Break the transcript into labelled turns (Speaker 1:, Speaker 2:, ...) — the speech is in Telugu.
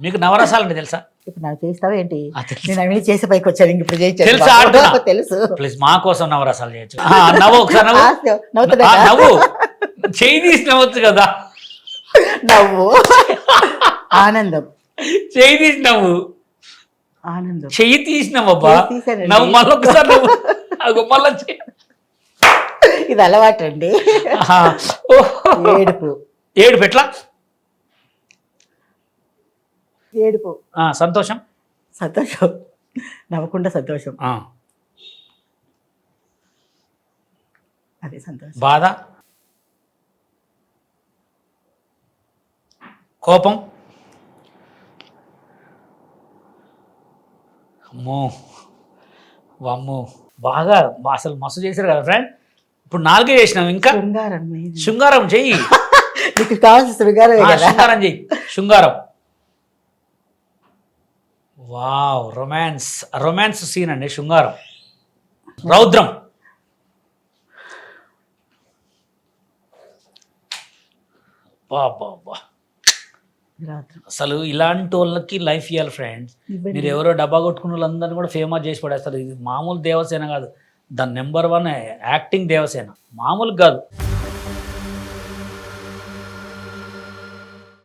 Speaker 1: మీకు నవరసాలు అంటే తెలుసా?
Speaker 2: ఇప్పుడు నాకు చేస్తావా ఏంటి?
Speaker 1: తెలుసు.
Speaker 2: నేను అవన్నీ చేసే పైకి వచ్చాను, ఇంక ఇప్పుడు చేయొచ్చు.
Speaker 1: తెలుసా అంటున్నా?
Speaker 2: తెలుసు.
Speaker 1: ప్లీజ్ మా కోసం నవరసాలు చేయొచ్చు. నవ్వు ఒకసారి నవ్వు.
Speaker 2: నవ్వుతున్నా
Speaker 1: నవ్వు చేయి తీసి నవ్వచ్చు కదా.
Speaker 2: నవ్వు ఆనందం,
Speaker 1: చేయి తీసి నవ్వు.
Speaker 2: ఆనందం.
Speaker 1: చెయ్యి తీసినావబ్బా.
Speaker 2: చేయి తీశానండి.
Speaker 1: నవ్వు మళ్ళీ ఒకసారి నవ్వు. అగో మళ్ళా
Speaker 2: ఇది అలవాటు అండి. ఏడుపు.
Speaker 1: ఏడుపు ఎట్లా?
Speaker 2: ఏడుపు.
Speaker 1: సంతోషం.
Speaker 2: సంతోషం. నవ్వకుండా సంతోషం. అదే సంతోషం.
Speaker 1: బాధ. కోపం. అమ్మో వామ్మో బాగా అసలు మస్తు చేశారు కదా ఫ్రెండ్. ఇప్పుడు 4 చేసినాం, ఇంకా
Speaker 2: శృంగారం.
Speaker 1: శృంగారం చెయ్యి.
Speaker 2: నీకు కావాల్సిన శృంగారం
Speaker 1: శృంగారం చెయ్యి. శృంగారం. Wow, romance. రొమాన్స్ సీన్ అండి శృంగారం. రౌద్రం. బాబా అసలు ఇలాంటి వాళ్ళకి లైఫ్ ఇవ్వాలి ఫ్రెండ్స్. మీరు ఎవరో డబ్బా కొట్టుకున్న వాళ్ళందరినీ కూడా ఫేమస్ చేసి పడేస్తారు. ఇది మామూలు దేవసేన కాదు, ద నెంబర్ 1 యాక్టింగ్ దేవసేన, మామూలు కాదు.